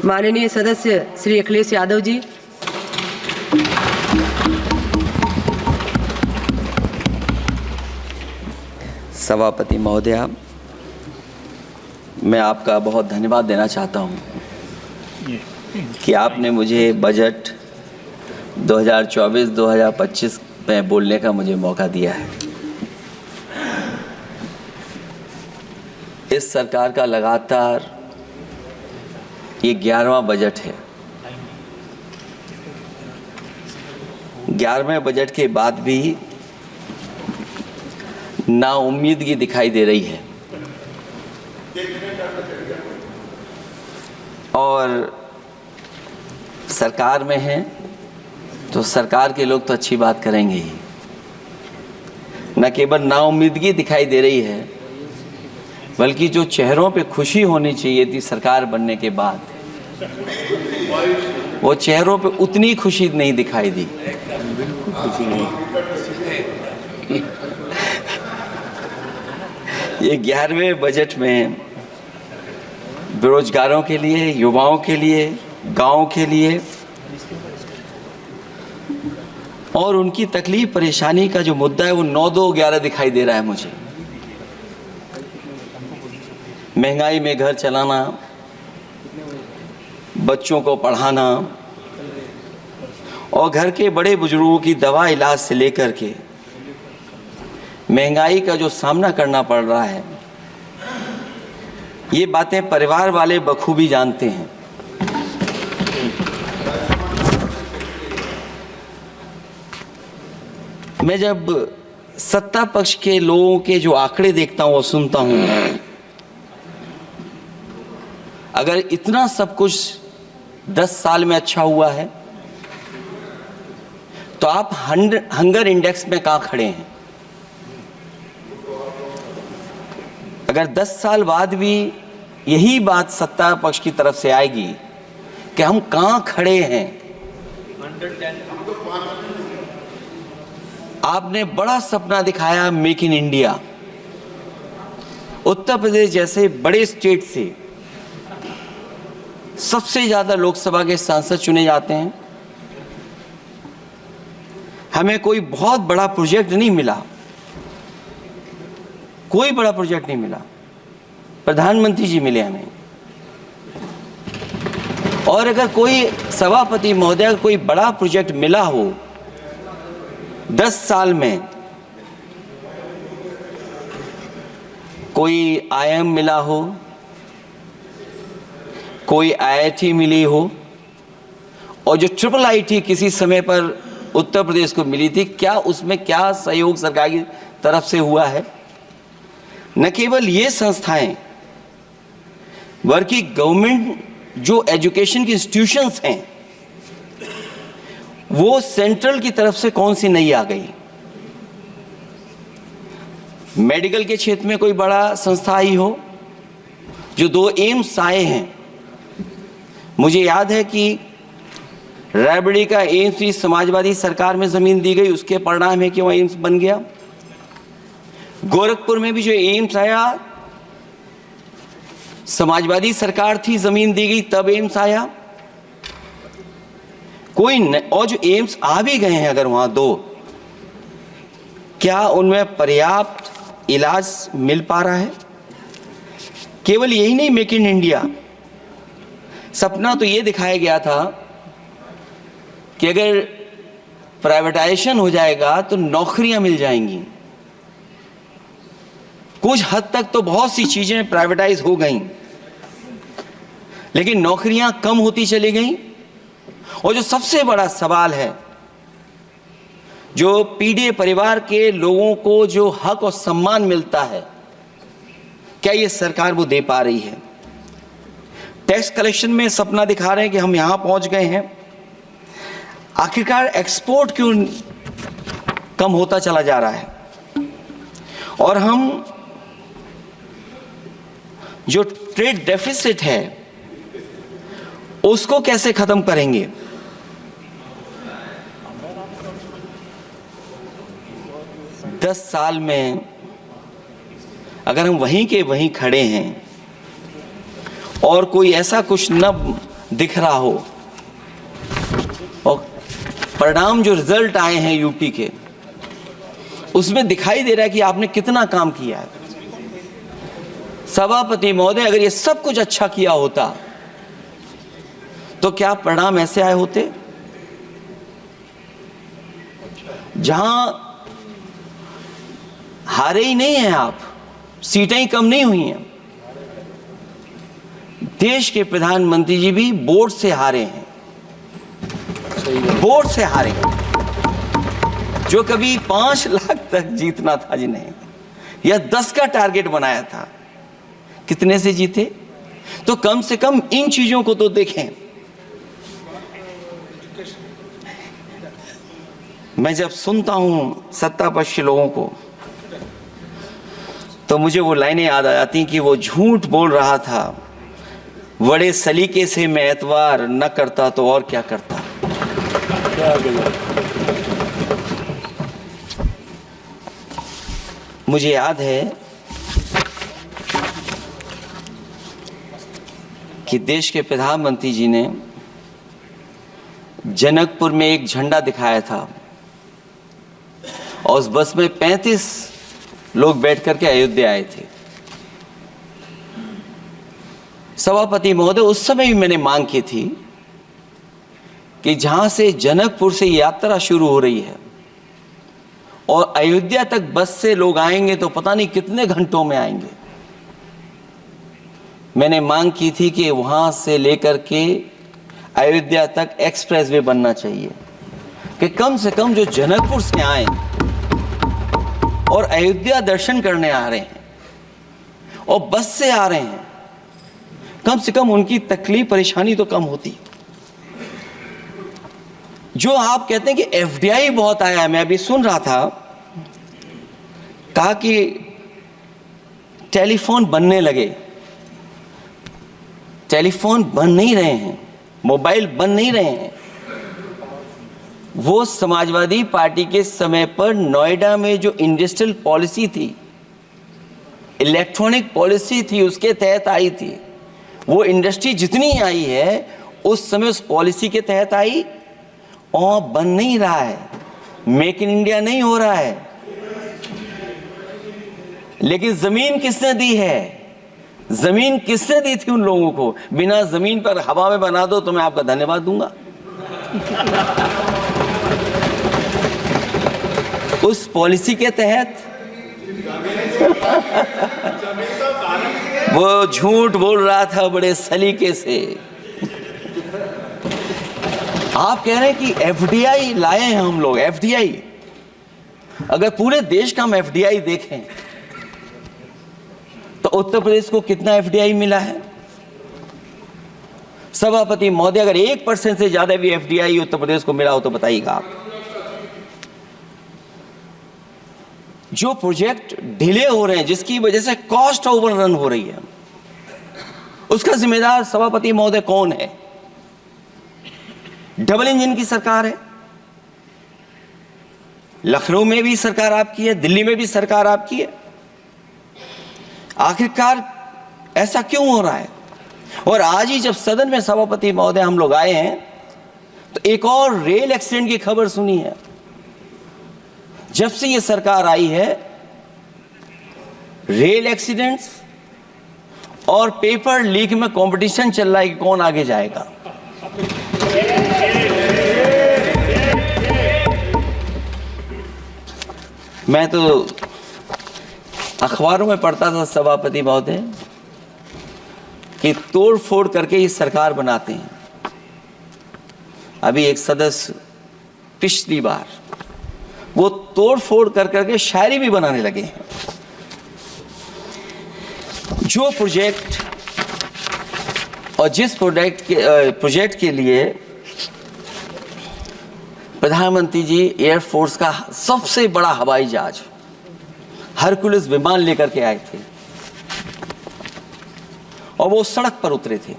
माननीय सदस्य श्री अखिलेश यादव जी। सभापति महोदया, मैं आपका बहुत धन्यवाद देना चाहता हूं कि आपने मुझे बजट 2024-2025 में बोलने का मुझे मौका दिया है। इस सरकार का लगातार ये 11वां बजट है। 11वें बजट के बाद भी नाउम्मीदगी दिखाई दे रही है और सरकार में हैं तो सरकार के लोग तो अच्छी बात करेंगे ही, न केवल नाउम्मीदगी दिखाई दे रही है बल्कि जो चेहरों पे खुशी होनी चाहिए थी सरकार बनने के बाद, वो चेहरों पे उतनी खुशी नहीं दिखाई दी। ये 11वें बजट में बेरोजगारों के लिए, युवाओं के लिए, गांवों के लिए और उनकी तकलीफ परेशानी का जो मुद्दा है वो 9-2-11 दिखाई दे रहा है मुझे। महंगाई में घर चलाना, बच्चों को पढ़ाना और घर के बड़े बुजुर्गों की दवा इलाज से लेकर के महंगाई का जो सामना करना पड़ रहा है, ये बातें परिवार वाले बखूबी जानते हैं। मैं जब सत्ता पक्ष के लोगों के जो आंकड़े देखता हूं और सुनता हूं, अगर इतना सब कुछ 10 साल में अच्छा हुआ है तो आप हंगर इंडेक्स में कहां खड़े हैं? अगर 10 साल बाद भी यही बात सत्ता पक्ष की तरफ से आएगी कि हम कहां खड़े हैं। आपने बड़ा सपना दिखाया make in India. Uttar Pradesh जैसे बड़े स्टेट से सबसे ज्यादा लोकसभा के सांसद चुने जाते हैं। हमें कोई बहुत बड़ा प्रोजेक्ट नहीं मिला, कोई बड़ा प्रोजेक्ट नहीं मिला, प्रधानमंत्री जी मिले हमें। और अगर कोई सभापति महोदय कोई बड़ा प्रोजेक्ट मिला हो 10 साल में, कोई आईआईएम मिला हो, कोई आईआईटी मिली हो और जो ट्रिपल आईटी किसी समय पर उत्तर प्रदेश को मिली थी, क्या उसमें क्या सहयोग सरकार की तरफ से हुआ है? न केवल ये संस्थाएं बल्कि गवर्नमेंट जो एजुकेशन की इंस्टीट्यूशंस हैं वो सेंट्रल की तरफ से कौन सी नई आ गई? मेडिकल के क्षेत्र में कोई बड़ा संस्था आई हो? जो 2 एम्स आए हैं, मुझे याद है कि रायबरेली का एम्स भी समाजवादी सरकार में जमीन दी गई, उसके परिणाम है कि वह एम्स बन गया। गोरखपुर में भी जो एम्स आया, समाजवादी सरकार थी, जमीन दी गई, तब एम्स आया। और जो एम्स आ भी गए हैं अगर वहां 2, क्या उनमें पर्याप्त इलाज मिल पा रहा है? केवल यही नहीं, मेक इन इंडिया सपना तो ये दिखाया गया था कि अगर प्राइवेटाइजेशन हो जाएगा तो नौकरियां मिल जाएंगी। कुछ हद तक तो बहुत सी चीजें प्राइवेटाइज हो गईं, लेकिन नौकरियां कम होती चली गईं। और जो सबसे बड़ा सवाल है, जो पीड़ित परिवार के लोगों को जो हक और सम्मान मिलता है, क्या ये सरकार वो दे पा रही है? टैक्स कलेक्शन में सपना दिखा रहे हैं कि हम यहां पहुंच गए हैं, आखिरकार एक्सपोर्ट क्यों कम होता चला जा रहा है? और हम जो ट्रेड डेफिसिट है उसको कैसे खत्म करेंगे? दस साल में अगर हम वहीं के वहीं खड़े हैं और कोई ऐसा कुछ न दिख रहा हो और परिणाम जो रिजल्ट आए हैं यूपी के, उसमें दिखाई दे रहा है कि आपने कितना काम किया है। सभापति महोदय, अगर ये सब कुछ अच्छा किया होता तो क्या परिणाम ऐसे आए होते? जहां हारे ही नहीं हैं आप, सीटें ही कम नहीं हुई हैं। देश के प्रधानमंत्री जी भी वोट से हारे हैं, वोट से हारे हैं। जो कभी 5 लाख तक जीतना था जिन्हें, या 10 का टारगेट बनाया था, कितने से जीते? तो कम से कम इन चीजों को तो देखें। मैं जब सुनता हूं सत्तापक्ष लोगों को तो मुझे वो लाइनें याद आ जाती कि वो झूठ बोल रहा था, बड़े सलीके से मैं एतवार न करता तो और क्या करता। मुझे याद है कि देश के प्रधानमंत्री जी ने जनकपुर में एक झंडा दिखाया था और उस बस में 35 लोग बैठ करके अयोध्या आए थे। सभापति महोदय, उस समय भी मैंने मांग की थी कि जहां से जनकपुर से यात्रा शुरू हो रही है और अयोध्या तक बस से लोग आएंगे तो पता नहीं कितने घंटों में आएंगे। मैंने मांग की थी कि वहां से लेकर के अयोध्या तक एक्सप्रेसवे बनना चाहिए कि कम से कम जो जनकपुर से आए और अयोध्या दर्शन करने आ रहे हैं और बस से आ रहे हैं, कम से कम उनकी तकलीफ परेशानी तो कम होती। जो आप कहते हैं कि एफडीआई बहुत आया है, मैं अभी सुन रहा था, कहा कि टेलीफोन बनने लगे। टेलीफोन बन नहीं रहे हैं, मोबाइल बन नहीं रहे हैं। वो समाजवादी पार्टी के समय पर नोएडा में जो इंडस्ट्रियल पॉलिसी थी, इलेक्ट्रॉनिक पॉलिसी थी, उसके तहत आई थी। वो इंडस्ट्री जितनी आई है उस समय उस पॉलिसी के तहत आई और बन नहीं रहा है, मेक इन इंडिया नहीं हो रहा है। लेकिन जमीन किसने दी है? जमीन किसने दी थी उन लोगों को? बिना जमीन पर हवा में बना दो तो मैं आपका धन्यवाद दूंगा। उस पॉलिसी के तहत वो झूठ बोल रहा था बड़े सलीके से। आप कह रहे हैं कि एफडीआई लाए हैं हम लोग। एफडीआई, अगर पूरे देश का हम एफडीआई देखें तो उत्तर प्रदेश को कितना एफडीआई मिला है? सभापति महोदय, अगर 1% से ज्यादा भी एफडीआई उत्तर प्रदेश को मिला हो तो बताइएगा आप। जो प्रोजेक्ट डिले हो रहे हैं, जिसकी वजह से कॉस्ट ओवररन हो रही है, उसका जिम्मेदार सभापति महोदय कौन है? डबल इंजन की सरकार है। लखनऊ में भी सरकार आपकी है, दिल्ली में भी सरकार आपकी है। आखिरकार ऐसा क्यों हो रहा है? और आज ही जब सदन में सभापति महोदय हम लोग आए हैं तो एक और रेल एक्सीडेंट की खबर सुनी है। जब से ये सरकार आई है, रेल एक्सीडेंट्स और पेपर लीक में कंपटीशन चल रहा है कि कौन आगे जाएगा। मैं तो अखबारों में पढ़ता था सभापति महोदय कि तोड़ फोड़ करके ये सरकार बनाते हैं। अभी एक सदस्य पिछली बार वो तोड़ फोड़ कर करके शायरी भी बनाने लगे हैं। जो प्रोजेक्ट और जिस प्रोजेक्ट के लिए प्रधानमंत्री जी एयरफोर्स का सबसे बड़ा हवाई जहाज हरकुलिस विमान लेकर के आए थे और वो सड़क पर उतरे थे,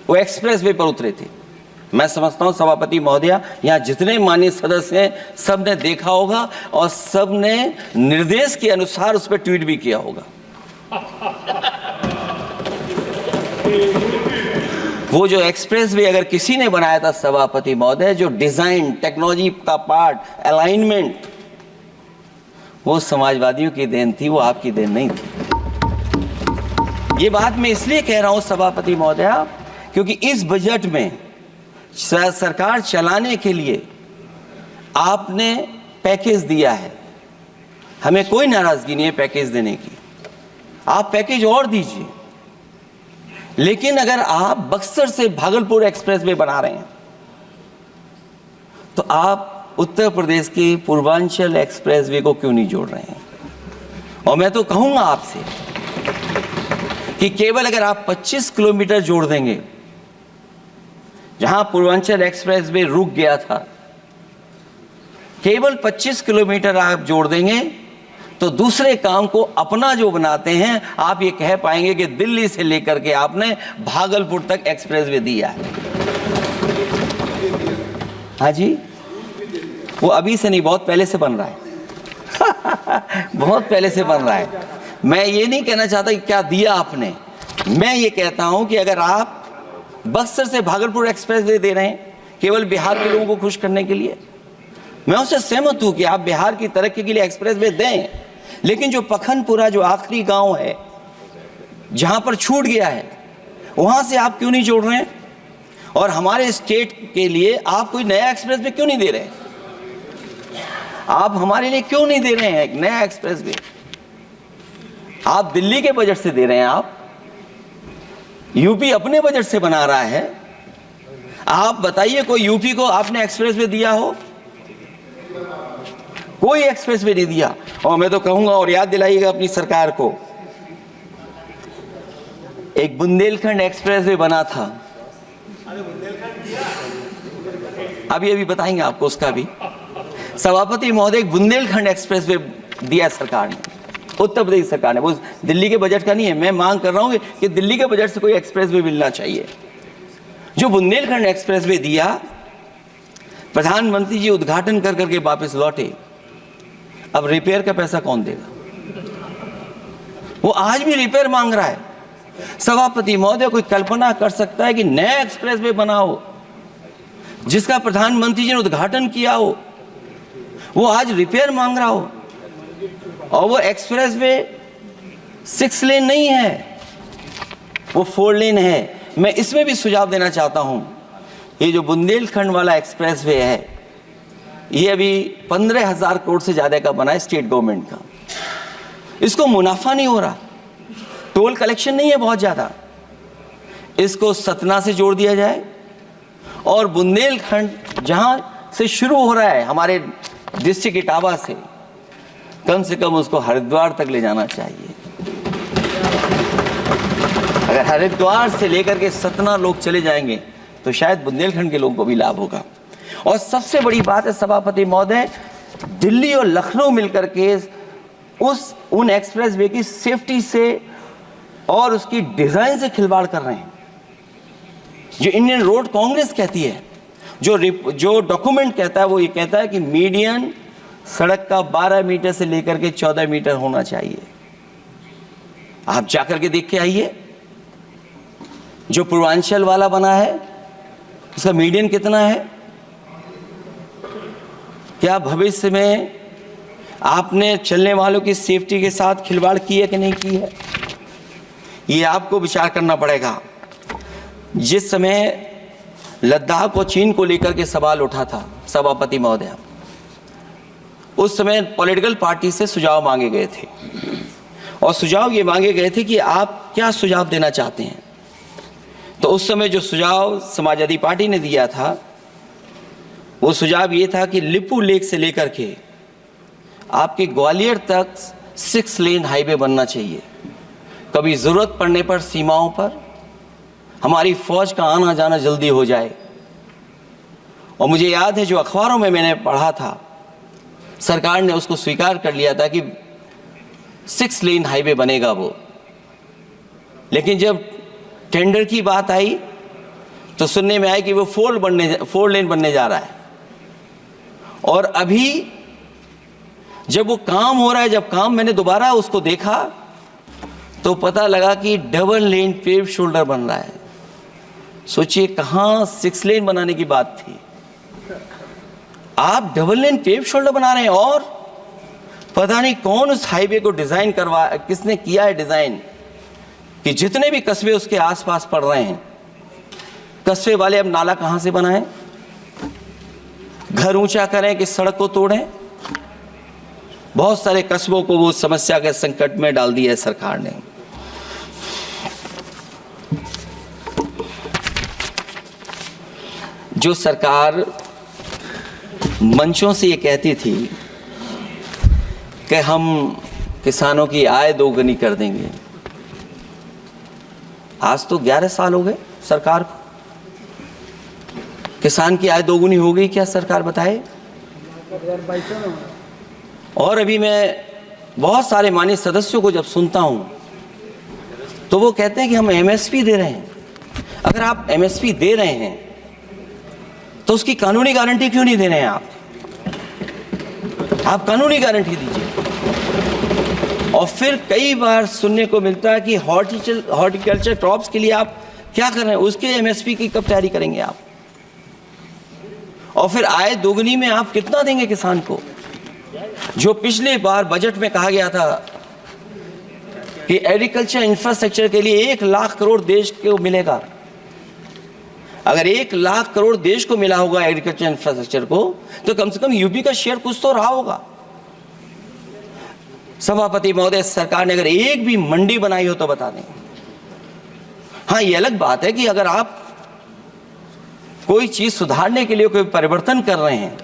वो एक्सप्रेसवे पर उतरे थे। मैं समझता हूं सभापति महोदया, यहां जितने माननीय सदस्य हैं सब ने देखा होगा और सब ने निर्देश के अनुसार उस पर ट्वीट भी किया होगा। वो जो एक्सप्रेसवे अगर किसी ने बनाया था सभापति महोदय, जो डिजाइन, टेक्नोलॉजी का पार्ट, अलाइनमेंट, वो समाजवादियों की देन थी, वो आपकी देन नहीं थी। ये बात मैं इसलिए कह रहा हूं सभापति महोदय, क्योंकि इस बजट में सरकार चलाने के लिए आपने पैकेज दिया है। हमें कोई नाराजगी नहीं है पैकेज देने की, आप पैकेज और दीजिए। लेकिन अगर आप बक्सर से भागलपुर एक्सप्रेसवे बना रहे हैं तो आप उत्तर प्रदेश की पूर्वांचल एक्सप्रेसवे को क्यों नहीं जोड़ रहे हैं? और मैं तो कहूंगा आपसे कि केवल अगर आप 25 किलोमीटर जोड़ देंगे, जहां पूर्वांचल एक्सप्रेसवे रुक गया था, केवल 25 किलोमीटर आप जोड़ देंगे तो दूसरे काम को अपना जो बनाते हैं, आप ये कह पाएंगे कि दिल्ली से लेकर के आपने भागलपुर तक एक्सप्रेसवे दिया है। हाँ जी, वो अभी से नहीं, बहुत पहले से बन रहा है। बहुत पहले से बन रहा है। मैं ये नहीं कहना चाहता कि क्या दिया आपने, मैं ये कहता हूं कि अगर आप बक्सर से भागलपुर एक्सप्रेसवे दे रहे हैं केवल बिहार के लोगों को खुश करने के लिए, मैं उससे सहमत हूं कि आप बिहार की तरक्की के लिए एक्सप्रेसवे दें, लेकिन जो पखनपुरा, जो आखिरी गांव है जहां पर छूट गया है, वहां से आप क्यों नहीं जोड़ रहे हैं? और हमारे स्टेट के लिए आप कोई नया एक्सप्रेसवे क्यों नहीं दे रहे हैं? आप हमारे लिए क्यों नहीं दे रहे हैं एक नया एक्सप्रेसवे? आप दिल्ली के बजट से दे रहे हैं, आप यूपी अपने बजट से बना रहा है। आप बताइए कोई यूपी को आपने एक्सप्रेसवे दिया हो? कोई एक्सप्रेसवे नहीं दिया। और मैं तो कहूंगा, और याद दिलाइएगा अपनी सरकार को, एक बुंदेलखंड एक्सप्रेसवे बना था, अभी बताएंगे आपको उसका भी। सभापति महोदय, एक बुंदेलखंड एक्सप्रेसवे दिया सरकार ने, उत्तर प्रदेश सरकार ने, वो दिल्ली के बजट का नहीं है। मैं मांग कर रहा हूं कि दिल्ली के बजट से कोई एक्सप्रेसवे मिलना चाहिए। जो बुंदेलखंड एक्सप्रेसवे दिया, प्रधानमंत्री जी उद्घाटन कर करके वापस लौटे। अब रिपेयर का पैसा कौन देगा? वो आज भी रिपेयर मांग रहा है। सभापति महोदय, कोई कल्पना कर सकता है कि नया एक्सप्रेसवे बना हो जिसका प्रधानमंत्री जी ने उद्घाटन किया हो, वो आज रिपेयर मांग रहा हो? और वो एक्सप्रेसवे 6 लेन नहीं है, वो 4 लेन है। मैं इसमें भी सुझाव देना चाहता हूं, ये जो बुंदेलखंड वाला एक्सप्रेसवे है, ये अभी 15,000 करोड़ से ज्यादा का बना है स्टेट गवर्नमेंट का। इसको मुनाफा नहीं हो रहा, टोल कलेक्शन नहीं है बहुत ज्यादा। इसको सतना से जोड़ दिया जाए और बुंदेलखंड जहां से शुरू हो रहा है हमारे डिस्ट्रिक्ट इटावा से, कम से कम उसको हरिद्वार तक ले जाना चाहिए। अगर हरिद्वार से लेकर के सतना लोग चले जाएंगे तो शायद बुंदेलखंड के लोगों को भी लाभ होगा। और सबसे बड़ी बात है सभापति महोदय, दिल्ली और लखनऊ मिलकर के उन एक्सप्रेसवे की सेफ्टी से और उसकी डिजाइन से खिलवाड़ कर रहे हैं। जो इंडियन रोड कांग्रेस कहती है, जो डॉक्यूमेंट कहता है, वो ये कहता है कि मीडियन सड़क का 12 मीटर से लेकर के 14 मीटर होना चाहिए। आप जाकर के देख के आइए, जो पूर्वांचल वाला बना है उसका मीडियन कितना है? क्या भविष्य में आपने चलने वालों की सेफ्टी के साथ खिलवाड़ की है कि नहीं की है? ये आपको विचार करना पड़ेगा। जिस समय लद्दाख और चीन को लेकर के सवाल उठा था सभापति महोदय, उस समय पॉलिटिकल पार्टी से सुझाव मांगे गए थे और सुझाव ये मांगे गए थे कि आप क्या सुझाव देना चाहते हैं। तो उस समय जो सुझाव समाजवादी पार्टी ने दिया था, वो सुझाव ये था कि लिपू लेक से लेकर के आपके ग्वालियर तक 6 लेन हाईवे बनना चाहिए। कभी जरूरत पड़ने पर सीमाओं पर हमारी फौज का आना जाना जल्दी हो जाए। और मुझे याद है, जो अखबारों में मैंने पढ़ा था, सरकार ने उसको स्वीकार कर लिया था कि 6 लेन हाईवे बनेगा वो। लेकिन जब टेंडर की बात आई तो सुनने में आया कि वो 4 लेन बनने जा रहा है। और अभी जब वो काम हो रहा है, जब काम मैंने दोबारा उसको देखा तो पता लगा कि डबल लेन पेव शोल्डर बन रहा है। सोचिए कहां 6 लेन बनाने की बात थी, आप डबल लेन पेव शोल्डर बना रहे हैं। और पता नहीं कौन उस हाईवे को डिजाइन किसने किया है डिजाइन, कि जितने भी कस्बे उसके आसपास पड़ रहे हैं, कस्बे वाले अब नाला कहां से बनाएं, घर ऊंचा करें कि सड़क को तोड़ें। बहुत सारे कस्बों को वो समस्या के संकट में डाल दिया है सरकार ने। जो सरकार मंचों से ये कहती थी कि हम किसानों की आय दोगुनी कर देंगे, आज तो 11 साल हो गए सरकार को। किसान की आय दोगुनी हो गई क्या सरकार बताए? और अभी मैं बहुत सारे माननीय सदस्यों को जब सुनता हूं तो वो कहते हैं कि हम एमएसपी दे रहे हैं। अगर आप एमएसपी दे रहे हैं तो उसकी कानूनी गारंटी क्यों नहीं दे रहे हैं? आप कानूनी गारंटी दीजिए। और फिर कई बार सुनने को मिलता है कि हॉर्टिकल्चर क्रॉप्स के लिए आप क्या कर रहे हैं, उसके एमएसपी की कब तैयारी करेंगे आप? और फिर आय दोगुनी में आप कितना देंगे किसान को? जो पिछले बार बजट में कहा गया था कि एग्रीकल्चर इंफ्रास्ट्रक्चर के लिए 1 लाख करोड़ देश को मिलेगा। अगर 1 लाख करोड़ देश को मिला होगा एग्रीकल्चर इंफ्रास्ट्रक्चर को, तो कम से कम यूपी का शेयर कुछ तो रहा होगा। सभापति महोदय, सरकार ने अगर एक भी मंडी बनाई हो तो बता दें। हाँ, ये अलग बात है कि अगर आप कोई चीज सुधारने के लिए कोई परिवर्तन कर रहे हैं,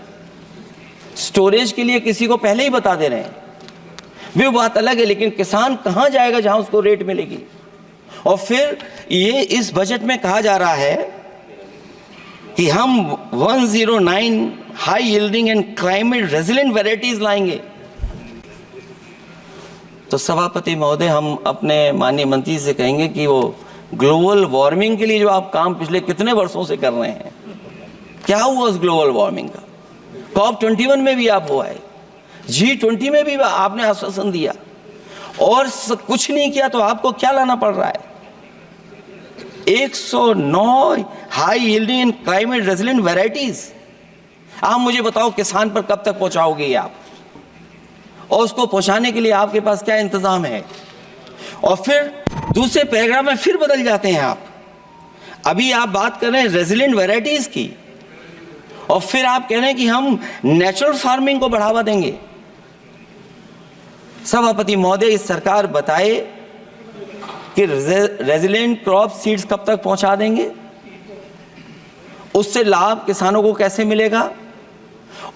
स्टोरेज के लिए किसी को पहले ही बता दे रहे हैं, वो बात अलग है। लेकिन किसान कहां जाएगा जहां उसको रेट मिलेगी? और फिर ये इस बजट में कहा जा रहा है कि हम 109 high yielding and climate resilient varieties लाएंगे। तो सभापति महोदय, हम अपने माननीय मंत्री से कहेंगे कि वो ग्लोबल वार्मिंग के लिए जो आप काम पिछले कितने वर्षों से कर रहे हैं, क्या हुआ उस ग्लोबल वार्मिंग का? COP21 में भी आप हुआ है, G20 में भी आपने आश्वासन दिया, और कुछ नहीं किया। तो आपको क्या लाना पड़ रहा है? 109 high yielding and climate resilient varieties. आप मुझे बताओ किसान पर कब तक पहुंचाओगे आप? और उसको पहुंचाने के लिए आपके पास क्या इंतजाम है? और फिर दूसरे पैराग्राफ में फिर बदल जाते हैं आप। अभी आप बात कर रहे हैं रेजिलेंट वैरायटीज की, और फिर आप कह रहे हैं कि हम नेचुरल फार्मिंग को बढ़ावा देंगे। सभापति महोदय, इस सरकार बताए कि रेजिलेंट क्रॉप सीड्स कब तक पहुंचा देंगे, उससे लाभ किसानों को कैसे मिलेगा?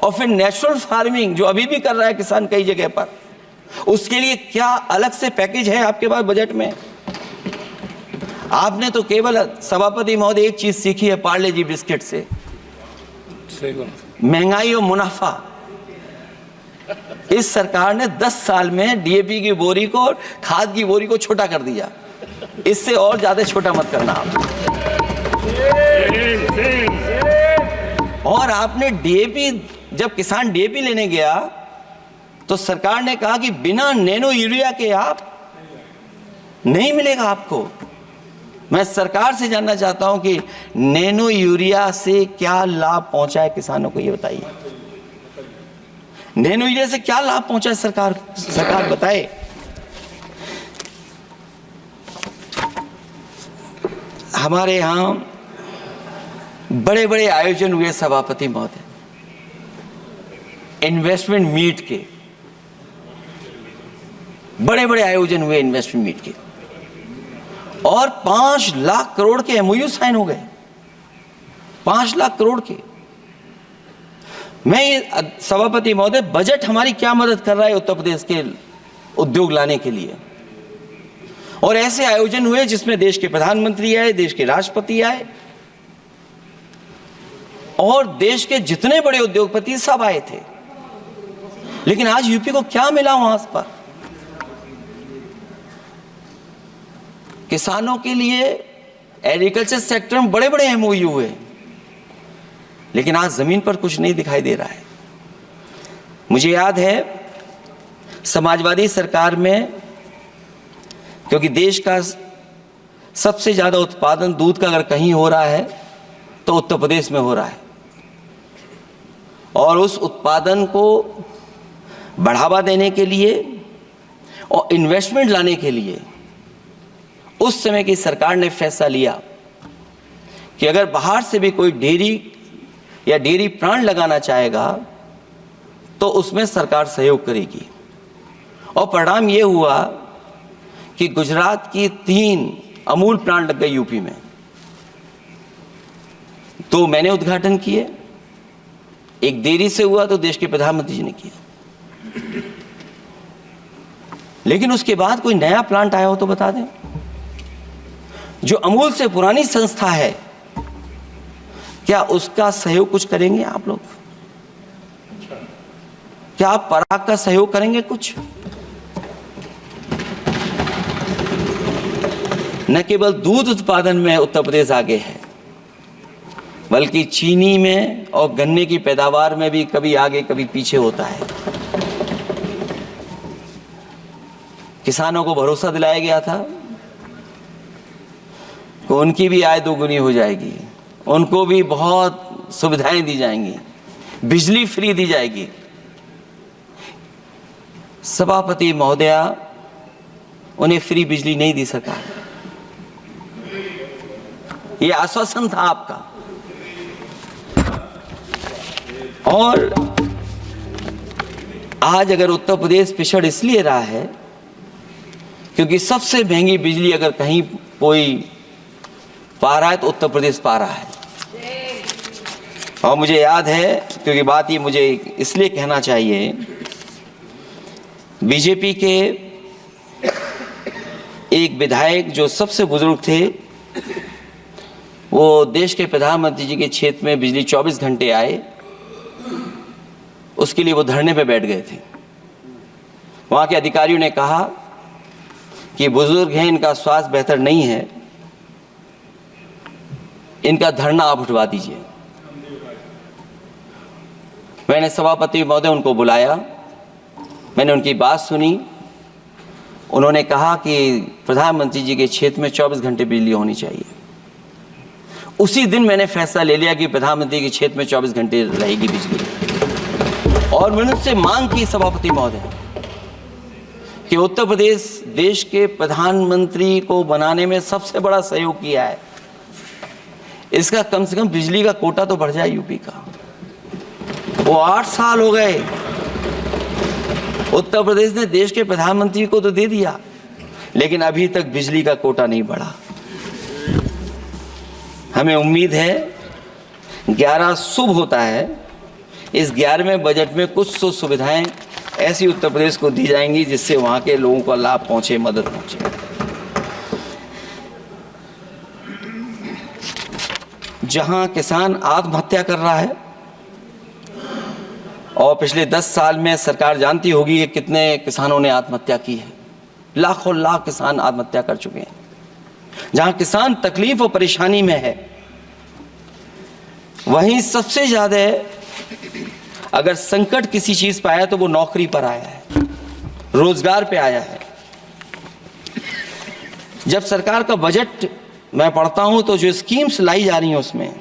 और फिर नेचुरल फार्मिंग जो अभी भी कर रहा है किसान कई जगह पर, उसके लिए क्या अलग से पैकेज है आपके पास बजट में? आपने तो केवल सभापति महोदय एक चीज सीखी है पार्ले जी बिस्किट से, महंगाई और मुनाफा। इस सरकार ने 10 साल में डीएपी की बोरी को, खाद की बोरी को छोटा कर दिया। इससे और ज्यादा छोटा मत करना आप। और आपने डीएपी, जब किसान डीएपी लेने गया तो सरकार ने कहा कि बिना नैनो यूरिया के आप नहीं मिलेगा आपको। मैं सरकार से जानना चाहता हूं कि नैनो यूरिया से क्या लाभ पहुंचा है किसानों को, ये बताइए। नैनो यूरिया से क्या लाभ पहुंचा है सरकार बताए। हमारे यहां बड़े बड़े आयोजन हुए सभापति महोदय, इन्वेस्टमेंट मीट के बड़े बड़े आयोजन हुए इन्वेस्टमेंट मीट के, और 5 लाख करोड़ के एमओयू साइन हो गए। 5 लाख करोड़ के। मैं ये सभापति महोदय, बजट हमारी क्या मदद कर रहा है उत्तर प्रदेश के उद्योग लाने के लिए? और ऐसे आयोजन हुए जिसमें देश के प्रधानमंत्री आए, देश के राष्ट्रपति आए, और देश के जितने बड़े उद्योगपति सब आए थे। लेकिन आज यूपी को क्या मिला वहां पर? किसानों के लिए एग्रीकल्चर सेक्टर में बड़े बड़े एमओयू हुए, लेकिन आज जमीन पर कुछ नहीं दिखाई दे रहा है। मुझे याद है समाजवादी सरकार में, क्योंकि देश का सबसे ज़्यादा उत्पादन दूध का अगर कहीं हो रहा है तो उत्तर प्रदेश में हो रहा है। और उस उत्पादन को बढ़ावा देने के लिए और इन्वेस्टमेंट लाने के लिए उस समय की सरकार ने फैसला लिया कि अगर बाहर से भी कोई डेयरी या डेयरी प्लांट लगाना चाहेगा तो उसमें सरकार सहयोग करेगी। और परिणाम ये हुआ कि गुजरात की 3 अमूल प्लांट लग गए यूपी में। तो मैंने उद्घाटन किए, एक देरी से हुआ तो देश के प्रधानमंत्री जी ने किया। लेकिन उसके बाद कोई नया प्लांट आया हो तो बता दें। जो अमूल से पुरानी संस्था है, क्या उसका सहयोग कुछ करेंगे आप लोग? क्या आप पराग का सहयोग करेंगे कुछ? न केवल दूध उत्पादन में उत्तर प्रदेश आगे है, बल्कि चीनी में और गन्ने की पैदावार में भी कभी आगे कभी पीछे होता है। किसानों को भरोसा दिलाया गया था कि उनकी भी आय दोगुनी हो जाएगी, उनको भी बहुत सुविधाएं दी जाएंगी, बिजली फ्री दी जाएगी। सभापति महोदया उन्हें फ्री बिजली नहीं दी सका। ये आश्वासन था आपका। और आज अगर उत्तर प्रदेश पिछड़ इसलिए रहा है क्योंकि सबसे महंगी बिजली अगर कहीं कोई पा रहा है तो उत्तर प्रदेश पा रहा है। और मुझे याद है, क्योंकि बात ये मुझे इसलिए कहना चाहिए, बीजेपी के एक विधायक जो सबसे बुजुर्ग थे, वो देश के प्रधानमंत्री जी के क्षेत्र में बिजली 24 घंटे आए, उसके लिए वो धरने पे बैठ गए थे। वहाँ के अधिकारियों ने कहा कि बुजुर्ग हैं, इनका स्वास्थ्य बेहतर नहीं है, इनका धरना आप उठवा दीजिए। मैंने सभापति महोदय उनको बुलाया, मैंने उनकी बात सुनी। उन्होंने कहा कि प्रधानमंत्री जी के क्षेत्र में 24 घंटे बिजली होनी चाहिए। उसी दिन मैंने फैसला ले लिया कि प्रधानमंत्री के क्षेत्र में 24 घंटे रहेगी बिजली। और मैंने उससे मांग की सभापति महोदय कि उत्तर प्रदेश देश के प्रधानमंत्री को बनाने में सबसे बड़ा सहयोग किया है, इसका कम से कम बिजली का कोटा तो बढ़ जाए यूपी का। वो 8 साल हो गए, उत्तर प्रदेश ने देश के प्रधानमंत्री को तो दे दिया, लेकिन अभी तक बिजली का कोटा नहीं बढ़ा। हमें उम्मीद है 11 शुभ होता है, इस 11वें बजट में कुछ तो सुविधाएं ऐसी उत्तर प्रदेश को दी जाएंगी जिससे वहां के लोगों को लाभ पहुंचे, मदद पहुंचे। जहां किसान आत्महत्या कर रहा है, और पिछले 10 साल में सरकार जानती होगी कि कितने किसानों ने आत्महत्या की है, लाखों लाख किसान आत्महत्या कर चुके हैं। जहां किसान तकलीफ और परेशानी में है, वहीं सबसे ज्यादा अगर संकट किसी चीज पर आया तो वो नौकरी पर आया है, रोजगार पे आया है। जब सरकार का बजट मैं पढ़ता हूं तो जो स्कीम्स लाई जा रही हैं उसमें,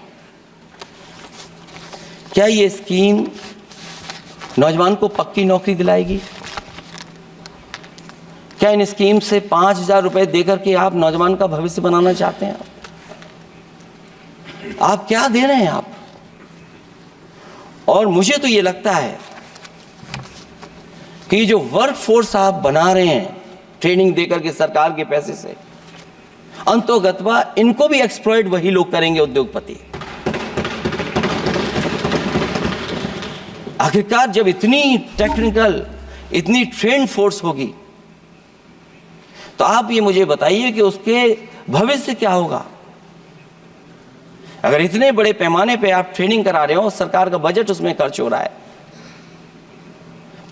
क्या ये स्कीम नौजवान को पक्की नौकरी दिलाएगी? क्या इन स्कीम से 5,000 रुपए देकर के आप नौजवान का भविष्य बनाना चाहते हैं? आप क्या दे रहे हैं आप? और मुझे तो ये लगता है कि जो वर्क फोर्स आप बना रहे हैं ट्रेनिंग देकर के सरकार के पैसे से, अंतोगत्वा इनको भी एक्सप्लॉइट वही लोग करेंगे, उद्योगपति। आखिरकार जब इतनी टेक्निकल, इतनी ट्रेन फोर्स होगी, तो आप ये मुझे बताइए कि उसके भविष्य क्या होगा। अगर इतने बड़े पैमाने पे आप ट्रेनिंग करा रहे हो, सरकार का बजट उसमें खर्च हो रहा है,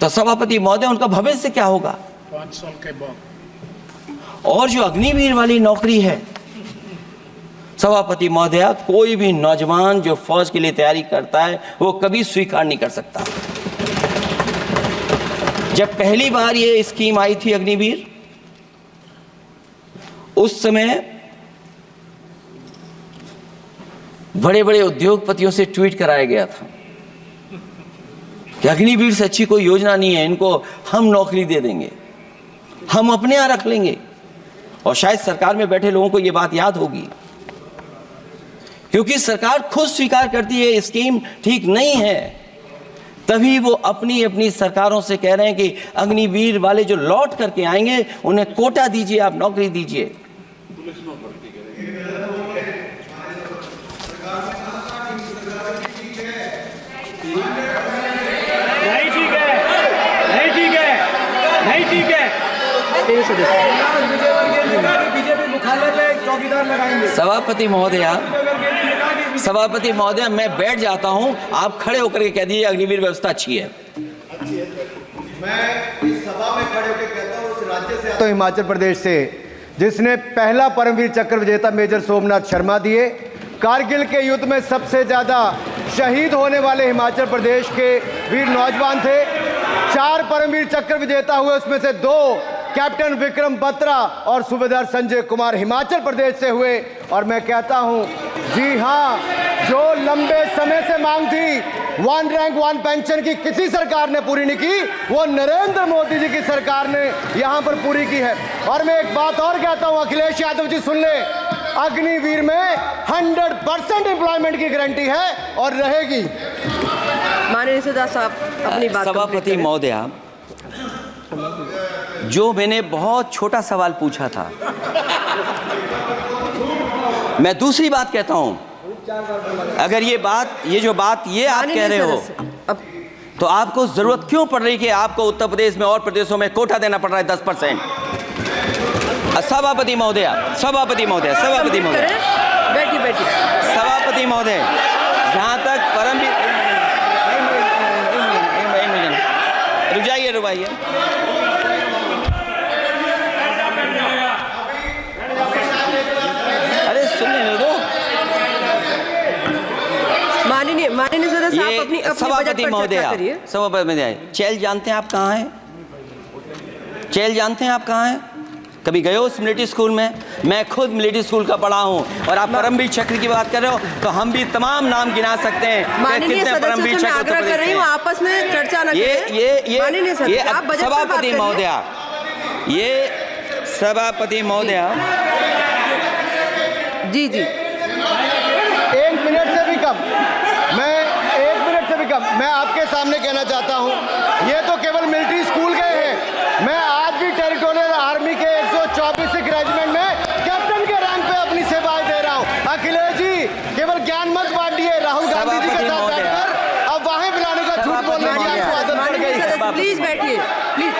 तो सभापति महोदय उनका भविष्य क्या होगा 5 साल के बाद? और जो अग्निवीर वाली नौकरी है, सभापति महोदय, कोई भी नौजवान जो फौज के लिए तैयारी करता है वो कभी स्वीकार नहीं कर सकता। जब पहली बार ये स्कीम आई थी अग्निवीर, उस समय बड़े बड़े उद्योगपतियों से ट्वीट कराया गया था कि अग्निवीर से अच्छी कोई योजना नहीं है, इनको हम नौकरी दे देंगे, हम अपने यहाँ रख लेंगे। और शायद सरकार में बैठे लोगों को यह बात याद होगी, क्योंकि सरकार खुद स्वीकार करती है स्कीम ठीक नहीं है, तभी वो अपनी अपनी सरकारों से कह रहे हैं कि अग्निवीर वाले जो लौट करके आएंगे उन्हें कोटा दीजिए, आप नौकरी दीजिए। सभापति महोदय, मैं बैठ जाता हूं, आप खड़े होकर के कह दीजिए अग्निवीर व्यवस्था अच्छी है। मैं इस सभा में खड़े होकर कहता हूं, उस राज्य से आता हूं, हिमाचल प्रदेश से, जिसने पहला परमवीर चक्र विजेता मेजर सोमनाथ शर्मा दिए। कारगिल के युद्ध में सबसे ज्यादा शहीद होने वाले हिमाचल प्रदेश के वीर नौजवान थे। 4 परमवीर चक्र विजेता हुए, उसमें से 2 कैप्टन विक्रम बत्रा और सूबेदार संजय कुमार हिमाचल प्रदेश से हुए। और मैं कहता हूं, जी हां, जो लंबे समय से मांग थी 1 रैंक 1 पेंशन की, किसी सरकार ने पूरी नहीं की, वो नरेंद्र मोदी जी की सरकार ने यहां पर पूरी की है। और मैं एक बात और कहता हूं, अखिलेश यादव जी सुन ले, अग्निवीर में 100% एम्प्लॉयमेंट की गारंटी है और रहेगी। माननीय सदा साहब अपनी बात। सभापति महोदया, जो मैंने बहुत छोटा सवाल पूछा था, मैं दूसरी बात कहता हूं, अगर ये जो बात आप कह रहे हो, तो आपको जरूरत क्यों पड़ रही कि आपको उत्तर प्रदेश में और प्रदेशों में कोटा देना पड़ रहा है 10%? सभापति महोदय, बैठिए। सभापति महोदय, जहां तक परमवीर, रुक जाइए। अरे सुनने दो। माननीय सदा साहब अपनी सभापति महोदय, चैल जानते हैं आप कहाँ हैं? चैल जानते हैं आप कहाँ हैं? कभी गए हो उस मिलिट्री स्कूल में? मैं खुद मिलिट्री स्कूल का पढ़ा हूँ। और आप परमवीर चक्र की बात कर रहे हो, तो हम भी तमाम नाम गिना सकते हैं। माननीय सदस्यों से मैं आग्रह कर रही हूँ, आपस में चर्चा न करें। ये सभापति महोदया, जी 1 मिनट से भी कम, मैं आपके सामने कहना चाहता हूं, ये तो केवल मिलिट्री स्कूल गए हैं। मैं आज भी टेरिटोरियल आर्मी के 124 रेजिमेंट में कैप्टन के रैंक पे अपनी सेवाएं दे रहा हूं। अखिलेश जी केवल ज्ञान मत बांटिए, राहुल गांधी जी के साथ बैठकर अब वहां बुलाने का झूठ बोलने की आपको आदत पड़ गई। प्लीज बैठिए, प्लीज।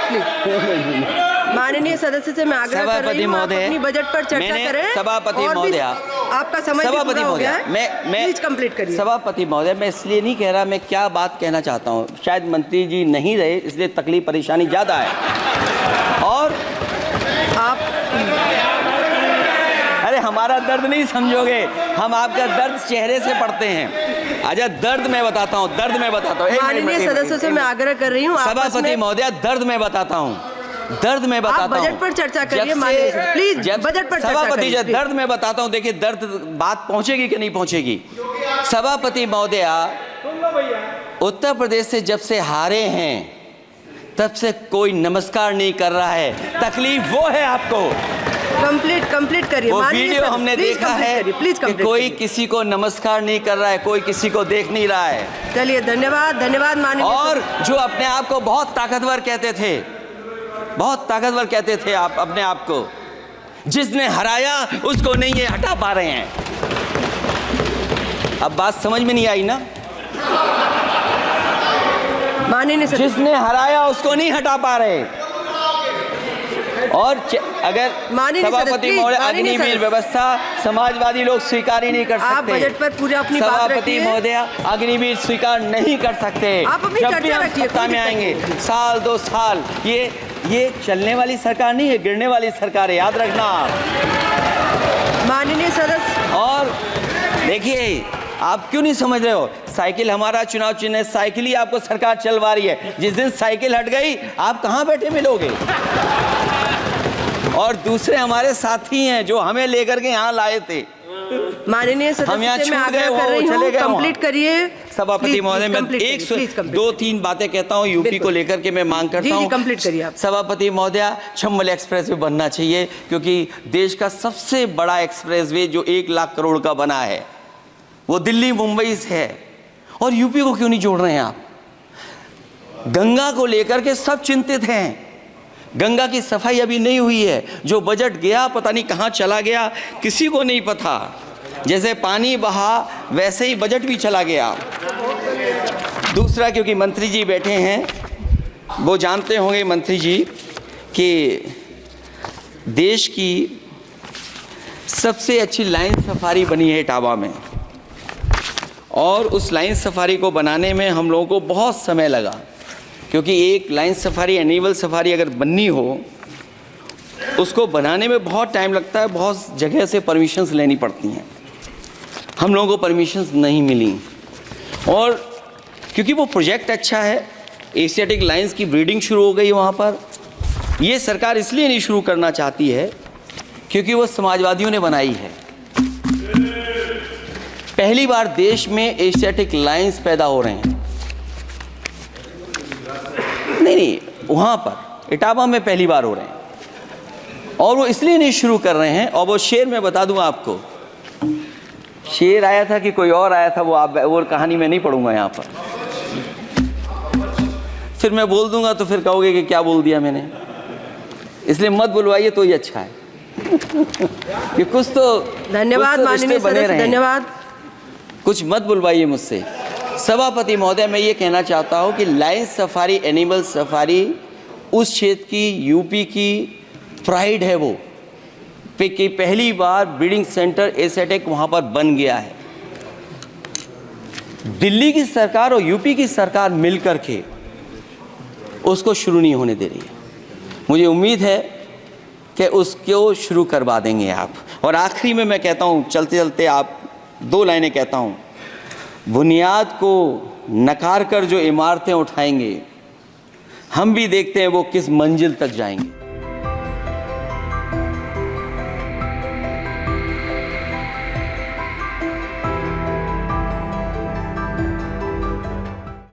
माननीय सदस्य से मैं आग्रह कर रही हूं, आप अपनी बजट पर चर्चा करें। सभापति महोदय, आपका समय पूरा हो गया है, प्लीज कंप्लीट करिए। सभापति महोदय, मैं इसलिए नहीं कह रहा, मैं क्या बात कहना चाहता हूँ, शायद मंत्री जी नहीं रहे इसलिए तकलीफ परेशानी ज्यादा है। और आप, अरे हमारा दर्द नहीं समझोगे, हम आपका दर्द चेहरे से पढ़ते हैं। अच्छा, दर्द मैं बताता हूँ। माननीय सदस्यों से मैं आग्रह कर रही हूँ, सभापति महोदय, दर्द मैं बताता हूँ। बजट पर चर्चा करिए, प्लीज बजट पर चर्चा सभापति करिए। दर्द मैं बताता हूँ, देखिए दर्द बात पहुंचेगी कि नहीं पहुंचेगी। सभापति महोदय, उत्तर प्रदेश से जब से हारे हैं तब से कोई नमस्कार नहीं कर रहा है। तकलीफ वो है आपको। कंप्लीट करिए। वो वीडियो हमने देखा है कि कोई किसी को नमस्कार नहीं कर रहा है, कोई किसी को देख नहीं रहा है। चलिए, धन्यवाद माननीय। और जो अपने आप को बहुत ताकतवर कहते थे आप अपने आप को, जिसने हराया उसको नहीं ये हटा पा रहे हैं। अब बात समझ में नहीं आई ना? माननीय जिसने हराया उसको नहीं हटा पा रहे। और अगर सभापति महोदय, अग्निवीर व्यवस्था समाजवादी लोग स्वीकार ही नहीं कर सकते। आप बजट पर पूरा अपनी बात रखिए। सभापति महोदय, अग्निवीर स्वीकार नहीं कर सकते। आप अपनी जब भी हम सत्ता में आएंगे, साल 2 साल, ये चलने वाली सरकार नहीं है, गिरने वाली सरकार है, याद रखना। माननीय सदस्य, और देखिए, आप क्यों नहीं समझ रहे हो? साइकिल हमारा चुनाव चिन्ह है, साइकिल ही आपको सरकार चलवा रही है। जिस दिन साइकिल हट गई, आप कहां बैठे मिलोगे? और दूसरे हमारे साथी हैं जो हमें लेकर के यहाँ लाए थे। माननीय हम यहाँ सदस्य मैं छूट गए, आग्रह वो कर रही चले हूँ, गए कंप्लीट वहाँ। करिए सभापति Please, महोदय, please मैं complete करिए, please complete 2-3 बातें कहता हूँ यूपी को लेकर के मैं मांग करता जी, हूँ। complete करिए आप। सभापति महोदय, चंबल एक्सप्रेसवे बनना चाहिए, क्योंकि देश का सबसे बड़ा एक्सप्रेसवे जो 1 लाख करोड़ का बना है वो दिल्ली मुंबई से है, और यूपी को क्यों नहीं जोड़ रहे हैं आप? गंगा को लेकर के सब चिंतित हैं, गंगा की सफाई अभी नहीं हुई है। जो बजट गया पता नहीं कहाँ चला गया, किसी को नहीं पता। जैसे पानी बहा वैसे ही बजट भी चला गया। दूसरा, क्योंकि मंत्री जी बैठे हैं, वो जानते होंगे मंत्री जी कि देश की सबसे अच्छी लाइन सफारी बनी है इटावा में, और उस लाइन सफारी को बनाने में हम लोगों को बहुत समय लगा, क्योंकि एक लाइन सफारी, एनिमल सफारी अगर बननी हो उसको बनाने में बहुत टाइम लगता है, बहुत जगह से परमिशंस लेनी पड़ती हैं। हम लोगों को परमिशंस नहीं मिली, और क्योंकि वो प्रोजेक्ट अच्छा है, एशियाटिक लाइन्स की ब्रीडिंग शुरू हो गई वहाँ पर। ये सरकार इसलिए नहीं शुरू करना चाहती है क्योंकि वो समाजवादियों ने बनाई है। पहली बार देश में एशियाटिक लाइन्स पैदा हो रहे हैं। नहीं, वहाँ पर इटावा में पहली बार हो रहे हैं, और वो इसलिए नहीं शुरू कर रहे हैं। और वो शेर मैं बता दूंगा आपको, शेर आया था कि कोई और आया था, वो कहानी मैं नहीं पढ़ूंगा यहाँ पर, फिर मैं बोल दूंगा तो फिर कहोगे कि क्या बोल दिया मैंने, इसलिए मत बुलवाइए तो ही अच्छा है। कि कुछ तो धन्यवाद माननीय सदस्य, धन्यवाद। कुछ मत बुलवाइए मुझसे। सभापति महोदय, मैं ये कहना चाहता हूँ कि लाइन सफारी, एनिमल सफारी उस क्षेत्र की, यूपी की प्राइड है वो, कि पहली बार ब्रीडिंग सेंटर एशियाटिक वहाँ पर बन गया है। दिल्ली की सरकार और यूपी की सरकार मिल कर के उसको शुरू नहीं होने दे रही है। मुझे उम्मीद है कि उसको शुरू करवा देंगे आप। और आखिरी में मैं कहता हूँ, चलते चलते आप 2 लाइनें कहता हूँ, बुनियाद को नकार कर जो इमारतें उठाएंगे, हम भी देखते हैं वो किस मंजिल तक जाएंगे।